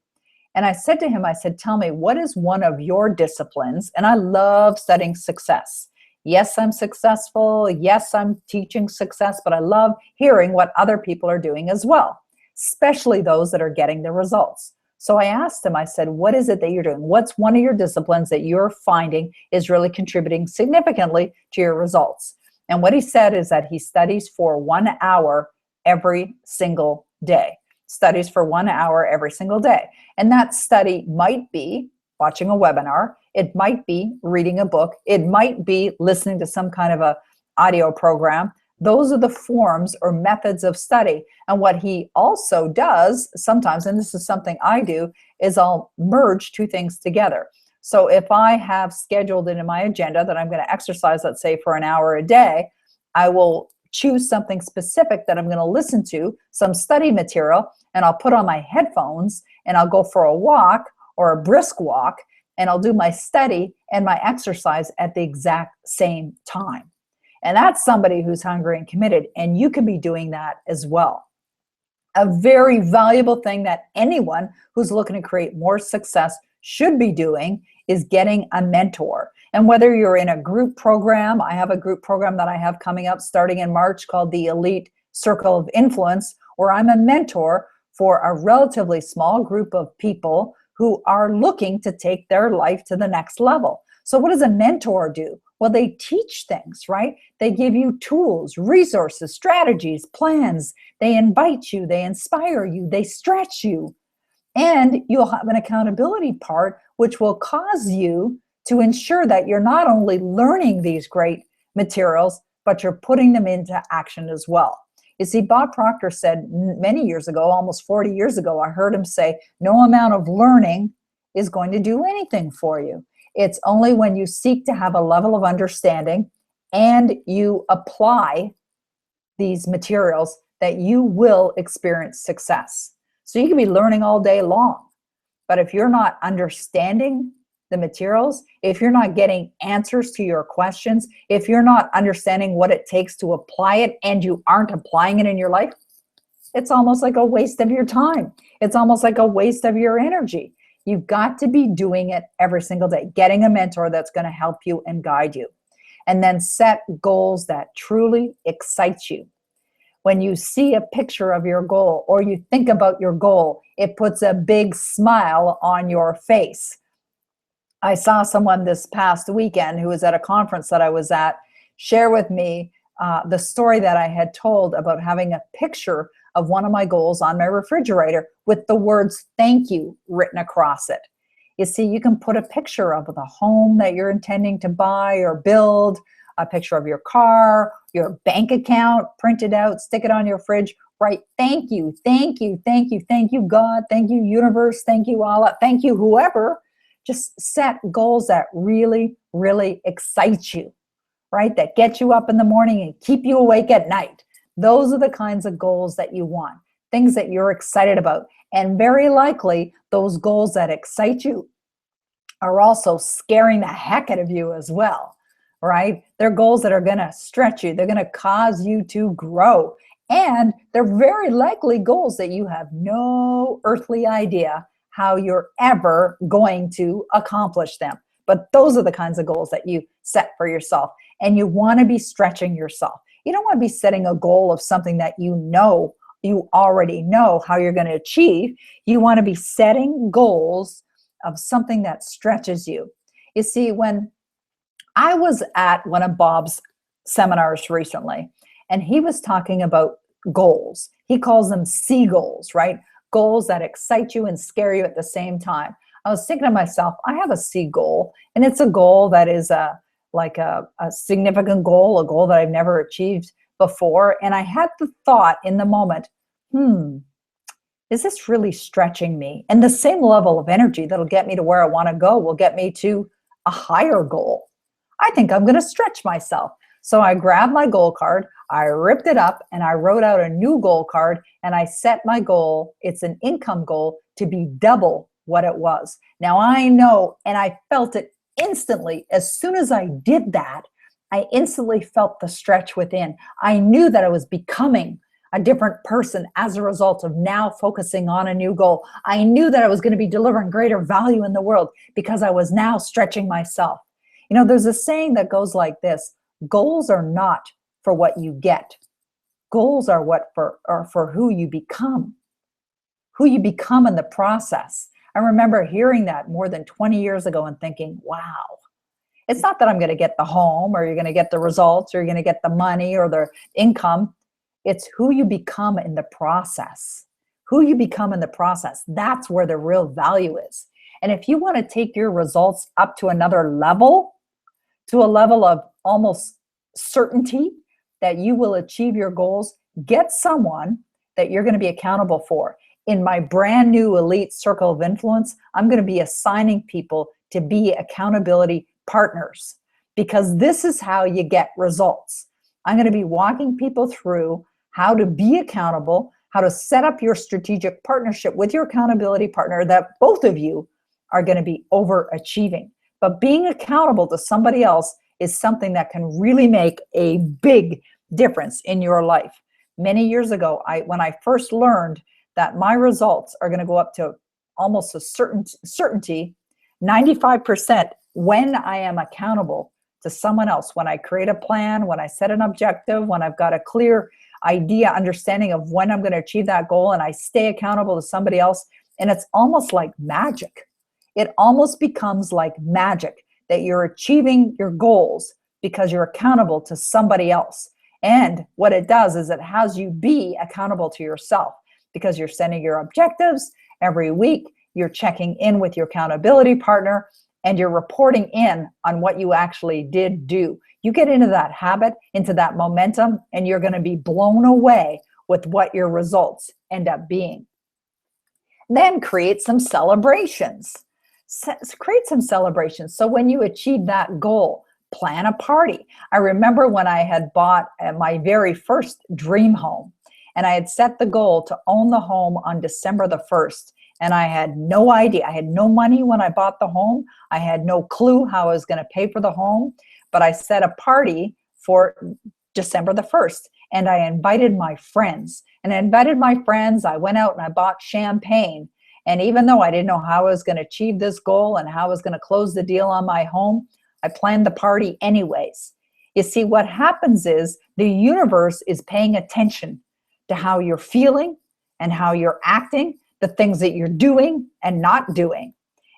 And I said to him, I said, tell me, what is one of your disciplines? And I love studying success. Yes, I'm successful. Yes, I'm teaching success, but I love hearing what other people are doing as well, especially those that are getting the results. So I asked him, I said, what is it that you're doing? What's one of your disciplines that you're finding is really contributing significantly to your results? And what he said is that he studies for 1 hour every single day. Studies for 1 hour every single day. And that study might be watching a webinar. It might be reading a book. It might be listening to some kind of a audio program. Those are the forms or methods of study. And what he also does sometimes, and this is something I do, is I'll merge two things together. So if I have scheduled it in my agenda that I'm going to exercise, let's say for an hour a day, I will choose something specific that I'm going to listen to, some study material, and I'll put on my headphones and I'll go for a walk or a brisk walk, and I'll do my study and my exercise at the exact same time. And that's somebody who's hungry and committed, and you can be doing that as well. A very valuable thing that anyone who's looking to create more success should be doing is getting a mentor. And whether you're in a group program, I have a group program that I have coming up starting in March called the Elite Circle of Influence, where I'm a mentor for a relatively small group of people who are looking to take their life to the next level. So what does a mentor do? Well, they teach things, right? They give you tools, resources, strategies, plans. They invite you, they inspire you, they stretch you. And you'll have an accountability part, which will cause you to ensure that you're not only learning these great materials, but you're putting them into action as well. You see, Bob Proctor said many years ago, almost 40 years ago, I heard him say, no amount of learning is going to do anything for you. It's only when you seek to have a level of understanding and you apply these materials that you will experience success. So you can be learning all day long, but if you're not understanding the materials, if you're not getting answers to your questions, if you're not understanding what it takes to apply it and you aren't applying it in your life, it's almost like a waste of your time. It's almost like a waste of your energy. You've got to be doing it every single day, getting a mentor that's going to help you and guide you. And then set goals that truly excite you. When you see a picture of your goal or you think about your goal, it puts a big smile on your face. I saw someone this past weekend who was at a conference that I was at share with me the story that I had told about having a picture of one of my goals on my refrigerator with the words "thank you" written across it. You see, you can put a picture of the home that you're intending to buy or build, a picture of your car, your bank account, print it out, stick it on your fridge, write thank you, thank you, thank you, thank you, God, thank you, universe, thank you, Allah, thank you, whoever. Just set goals that really, really excite you, right? That get you up in the morning and keep you awake at night. Those are the kinds of goals that you want, things that you're excited about. And very likely, those goals that excite you are also scaring the heck out of you as well, right? They're goals that are going to stretch you. They're going to cause you to grow. And they're very likely goals that you have no earthly idea how you're ever going to accomplish them. But those are the kinds of goals that you set for yourself. And you want to be stretching yourself. You don't want to be setting a goal of something that you already know how you're going to achieve. You want to be setting goals of something that stretches you. You see, when I was at one of Bob's seminars recently, and he was talking about goals. He calls them C goals, right? Goals that excite you and scare you at the same time. I was thinking to myself, I have a C goal, and it's a goal that is a significant goal, a goal that I've never achieved before. And I had the thought in the moment, is this really stretching me? And the same level of energy that'll get me to where I want to go will get me to a higher goal. I think I'm going to stretch myself. So I grabbed my goal card, I ripped it up, and I wrote out a new goal card, and I set my goal, it's an income goal, to be double what it was. Now I know, and I felt it instantly. As soon as I did that, I instantly felt the stretch within. I knew that I was becoming a different person as a result of now focusing on a new goal. I knew that I was going to be delivering greater value in the world because I was now stretching myself. You know, there's a saying that goes like this: goals are not for what you get. Goals are for who you become in the process. I remember hearing that more than 20 years ago and thinking, wow, it's not that I'm going to get the home, or you're going to get the results, or you're going to get the money or the income. It's who you become in the process. Who you become in the process. That's where the real value is. And if you want to take your results up to another level, to a level of almost certainty that you will achieve your goals, get someone that you're going to be accountable for. In my brand new elite circle of influence, I'm going to be assigning people to be accountability partners, because this is how you get results. I'm going to be walking people through how to be accountable, how to set up your strategic partnership with your accountability partner that both of you are going to be overachieving. But being accountable to somebody else is something that can really make a big difference in your life. Many years ago, when I first learned that my results are going to go up to almost a certainty, 95%, when I am accountable to someone else, when I create a plan, when I set an objective, when I've got a clear idea, understanding of when I'm going to achieve that goal, and I stay accountable to somebody else, and it's almost like magic. It almost becomes like magic that you're achieving your goals because you're accountable to somebody else. And what it does is it has you be accountable to yourself, because you're setting your objectives every week, you're checking in with your accountability partner, and you're reporting in on what you actually did do. You get into that habit, into that momentum, and you're going to be blown away with what your results end up being. Then create some celebrations. Create some celebrations. So when you achieve that goal, plan a party. I remember when I had bought my very first dream home, and I had set the goal to own the home on December the 1st. And I had no idea. I had no money when I bought the home. I had no clue how I was going to pay for the home. But I set a party for December the 1st. And I invited my friends. I went out and I bought champagne. And even though I didn't know how I was going to achieve this goal and how I was going to close the deal on my home, I planned the party anyways. You see, what happens is the universe is paying attention to how you're feeling and how you're acting, the things that you're doing and not doing.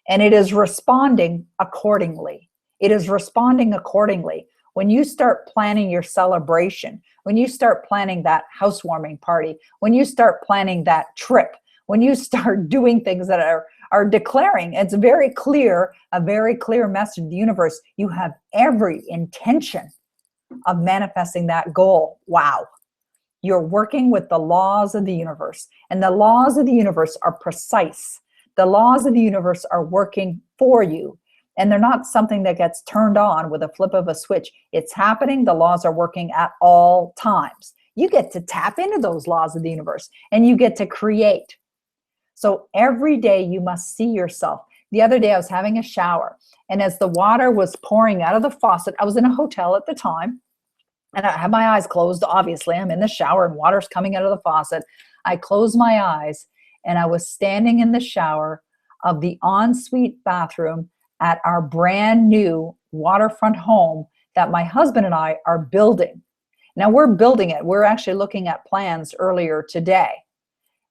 And it is responding accordingly. It is responding accordingly. When you start planning your celebration, when you start planning that housewarming party, when you start planning that trip, when you start doing things that are declaring, it's a very clear message to the universe. You have every intention of manifesting that goal. Wow. You're working with the laws of the universe, and the laws of the universe are precise. The laws of the universe are working for you, and they're not something that gets turned on with a flip of a switch. It's happening. The laws are working at all times. You get to tap into those laws of the universe, and you get to create. So every day you must see yourself. The other day I was having a shower, and as the water was pouring out of the faucet, I was in a hotel at the time, and I had my eyes closed. Obviously, I'm in the shower and water's coming out of the faucet. I closed my eyes, and I was standing in the shower of the ensuite bathroom at our brand new waterfront home that my husband and I are building. Now we're building it. We're actually looking at plans earlier today.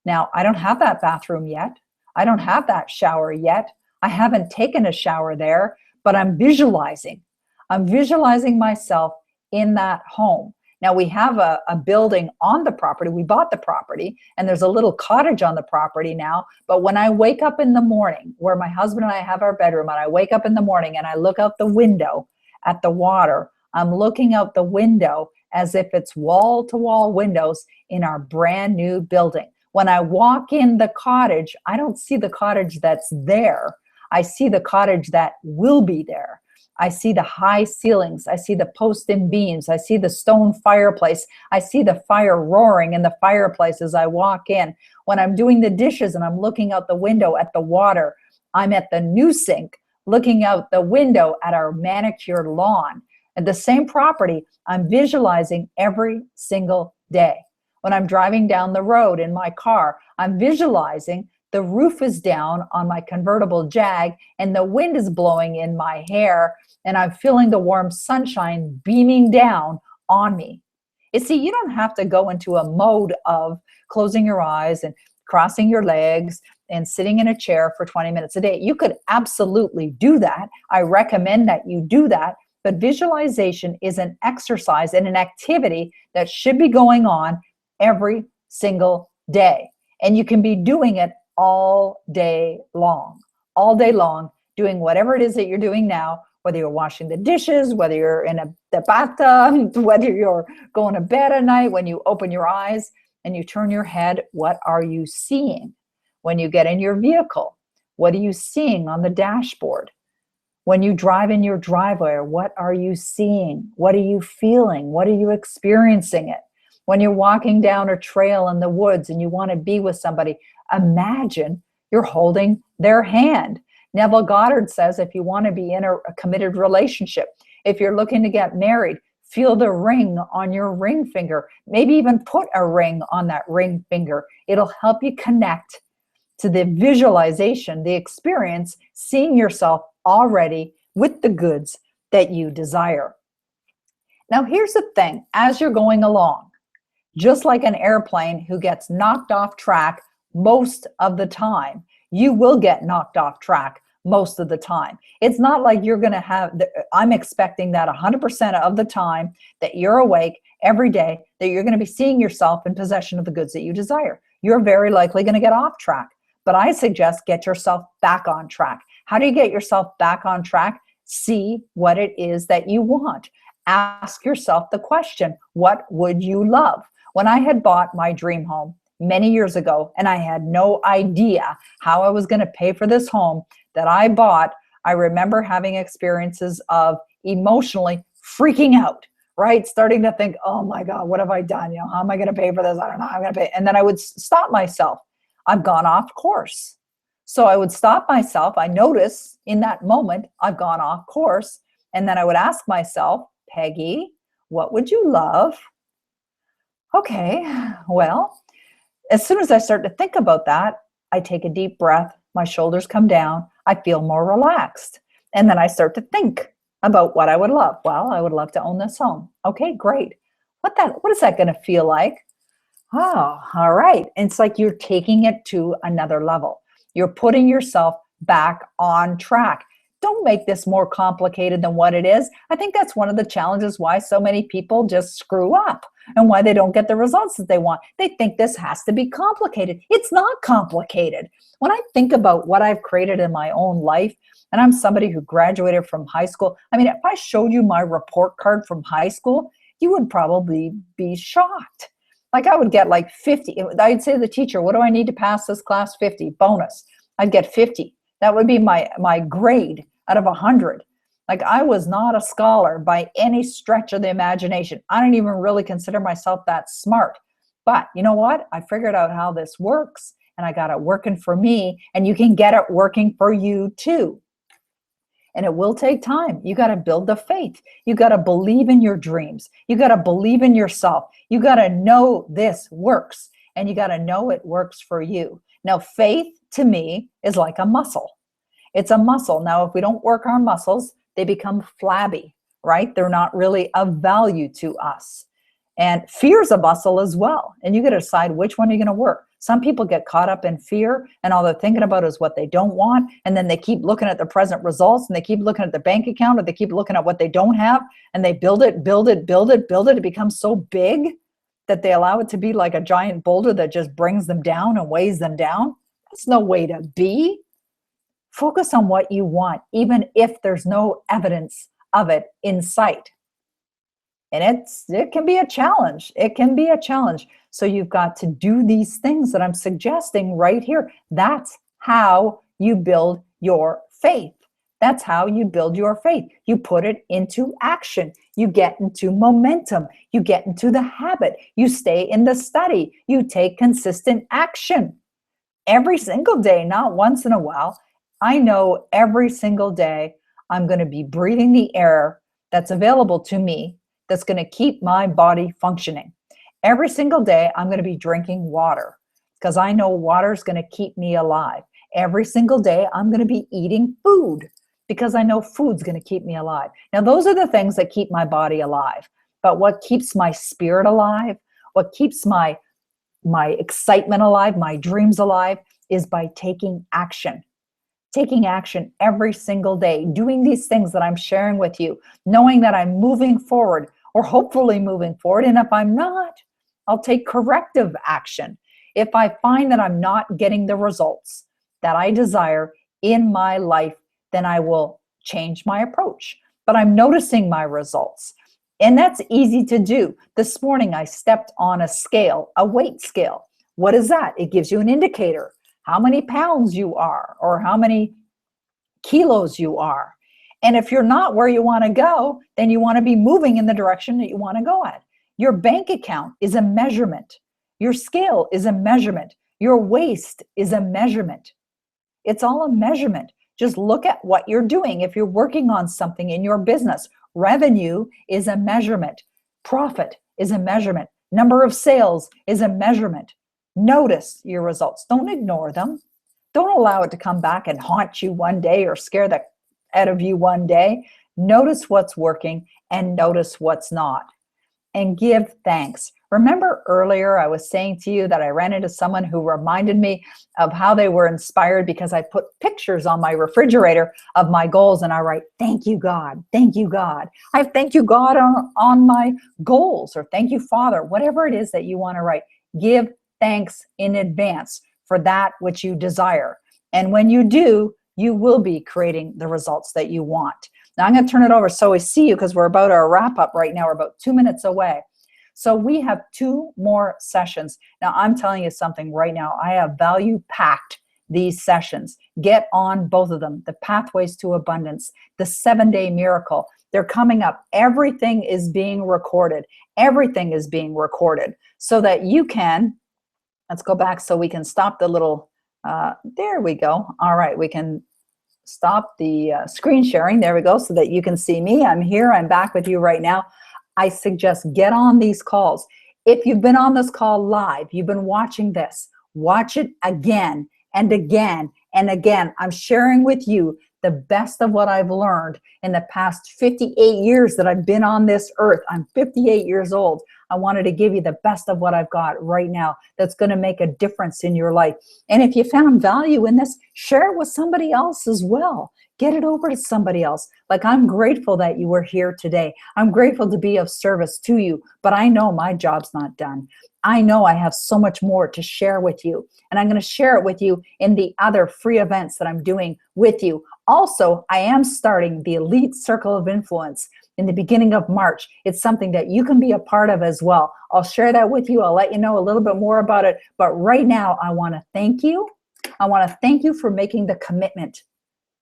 Now, I don't have that bathroom yet. I don't have that shower yet. I haven't taken a shower there, but I'm visualizing. I'm visualizing myself in that home. Now we have a building on the property. We bought the property, and there's a little cottage on the property now. But when I wake up in the morning, where my husband and I have our bedroom, and I wake up in the morning and I look out the window at the water, I'm looking out the window as if it's wall-to-wall windows in our brand new building. When I walk in the cottage, I don't see the cottage that's there. I see the cottage that will be there. I see the high ceilings. I see the posts and beams. I see the stone fireplace. I see the fire roaring in the fireplace as I walk in. When I'm doing the dishes and I'm looking out the window at the water, I'm at the new sink looking out the window at our manicured lawn. At the same property, I'm visualizing every single day. When I'm driving down the road in my car, I'm visualizing the roof is down on my convertible Jag and the wind is blowing in my hair, and I'm feeling the warm sunshine beaming down on me. You see, you don't have to go into a mode of closing your eyes and crossing your legs and sitting in a chair for 20 minutes a day. You could absolutely do that. I recommend that you do that. But visualization is an exercise and an activity that should be going on every single day. And you can be doing it all day long, doing whatever it is that you're doing now, whether you're washing the dishes, whether you're in the bathtub, whether you're going to bed at night. When you open your eyes and you turn your head, what are you seeing? When you get in your vehicle, what are you seeing on the dashboard? When you drive in your driveway, what are you seeing? What are you feeling? What are you experiencing it? When you're walking down a trail in the woods and you want to be with somebody, imagine you're holding their hand. Neville Goddard says if you want to be in a committed relationship, if you're looking to get married, feel the ring on your ring finger. Maybe even put a ring on that ring finger. It'll help you connect to the visualization, the experience, seeing yourself already with the goods that you desire. Now, here's the thing. As you're going along, just like an airplane who gets knocked off track most of the time, you will get knocked off track most of the time. It's not like you're going to have, I'm expecting that 100% of the time that you're awake every day, that you're going to be seeing yourself in possession of the goods that you desire. You're very likely going to get off track. But I suggest get yourself back on track. How do you get yourself back on track? See what it is that you want. Ask yourself the question, what would you love? When I had bought my dream home many years ago, and I had no idea how I was going to pay for this home that I bought, I remember having experiences of emotionally freaking out, right? Starting to think, oh my God, what have I done? You know, how am I going to pay for this? I don't know how I'm going to pay. And then I would stop myself. I've gone off course. So I would stop myself. I notice in that moment, I've gone off course. And then I would ask myself, Peggy, what would you love? Okay, well, as soon as I start to think about that, I take a deep breath, my shoulders come down, I feel more relaxed. And then I start to think about what I would love. Well, I would love to own this home. Okay, great. What is that going to feel like? Oh, all right. It's like you're taking it to another level. You're putting yourself back on track. Don't make this more complicated than what it is. I think that's one of the challenges why so many people just screw up and why they don't get the results that they want. They think this has to be complicated. It's not complicated. When I think about what I've created in my own life, and I'm somebody who graduated from high school. I mean, if I showed you my report card from high school, you would probably be shocked. Like I would get like 50. I'd say to the teacher, what do I need to pass this class? 50, bonus. I'd get 50. That would be my grade out of 100. Like I was not a scholar by any stretch of the imagination. I don't even really consider myself that smart. But you know what? I figured out how this works and I got it working for me, and you can get it working for you too. And it will take time. You got to build the faith. You got to believe in your dreams. You got to believe in yourself. You got to know this works, and you got to know it works for you. Now, faith to me is like a muscle. It's a muscle. Now, if we don't work our muscles, they become flabby, right? They're not really of value to us. And fear's a muscle as well. And you got to decide which one you're going to work. Some people get caught up in fear, and all they're thinking about is what they don't want. And then they keep looking at the present results, and they keep looking at the bank account, or they keep looking at what they don't have, and they build it, build it, build it, build it. It becomes so big that they allow it to be like a giant boulder that just brings them down and weighs them down. That's no way to be. Focus on what you want, even if there's no evidence of it in sight. And it can be a challenge. It can be a challenge. So you've got to do these things that I'm suggesting right here. That's how you build your faith. That's how you build your faith. You put it into action. You get into momentum. You get into the habit. You stay in the study. You take consistent action every single day, not once in a while. I know every single day I'm going to be breathing the air that's available to me that's going to keep my body functioning. Every single day, I'm going to be drinking water because I know water is going to keep me alive. Every single day, I'm going to be eating food because I know food's going to keep me alive. Now, those are the things that keep my body alive. But what keeps my spirit alive, what keeps my excitement alive, my dreams alive, is by taking action. Taking action every single day, doing these things that I'm sharing with you, knowing that I'm moving forward, or hopefully moving forward. And if I'm not, I'll take corrective action. If I find that I'm not getting the results that I desire in my life, then I will change my approach. But I'm noticing my results. And that's easy to do. This morning, I stepped on a scale, a weight scale. What is that? It gives you an indicator, how many pounds you are, or how many kilos you are. And if you're not where you want to go, then you want to be moving in the direction that you want to go at. Your bank account is a measurement. Your scale is a measurement. Your waist is a measurement. It's all a measurement. Just look at what you're doing. If you're working on something in your business, revenue is a measurement. Profit is a measurement. Number of sales is a measurement. Notice your results. Don't ignore them. Don't allow it to come back and haunt you one day or scare the out of you one day. Notice what's working and notice what's not. And give thanks. Remember earlier I was saying to you that I ran into someone who reminded me of how they were inspired because I put pictures on my refrigerator of my goals, and I write, thank you, God. Thank you, God. I have thank you, God, on my goals, or thank you, Father, whatever it is that you want to write. Give thanks in advance for that which you desire. And when you do, you will be creating the results that you want. Now I'm going to turn it over so I see you, because we're about our wrap up right now. We're about 2 minutes away. So we have 2 more sessions. Now I'm telling you something right now. I have value packed these sessions. Get on both of them. The Pathways to Abundance, the 7-Day Miracle. They're coming up. Everything is being recorded. Everything is being recorded so that you can, let's go back so we can stop the little, there we go. All right, we can stop the screen sharing. There we go, so that you can see me. I'm here. I'm back with you right now. I suggest get on these calls. If you've been on this call live, you've been watching this, watch it again and again and again. I'm sharing with you the best of what I've learned in the past 58 years that I've been on this earth. I'm 58 years old. I wanted to give you the best of what I've got right now that's going to make a difference in your life. And if you found value in this, share it with somebody else as well. Get it over to somebody else. Like, I'm grateful that you were here today. I'm grateful to be of service to you, but I know my job's not done. I know I have so much more to share with you, and I'm going to share it with you in the other free events that I'm doing with you. Also, I am starting the Elite Circle of Influence. in the beginning of March. It's something that you can be a part of as well. I'll share that with you. I'll let you know a little bit more about it. But right now, I want to thank you. I want to thank you for making the commitment.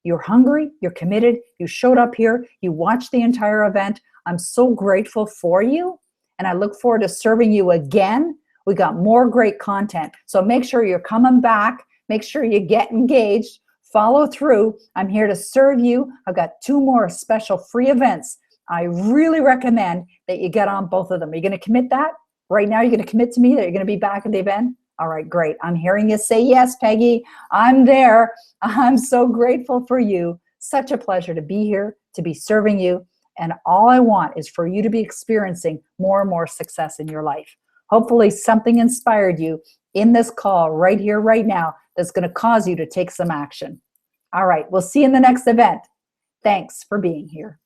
You're hungry, you're committed, you showed up here, you watched the entire event. I'm so grateful for you, and I look forward to serving you again. We got more great content. So make sure you're coming back. Make sure you get engaged. Follow through. I'm here to serve you. I've got 2 more special free events. I really recommend that you get on both of them. Are you going to commit that? Right now, you're going to commit to me that you're going to be back at the event? All right, great. I'm hearing you say yes, Peggy. I'm there. I'm so grateful for you. Such a pleasure to be here, to be serving you. And all I want is for you to be experiencing more and more success in your life. Hopefully something inspired you in this call right here, right now, that's going to cause you to take some action. All right, we'll see you in the next event. Thanks for being here.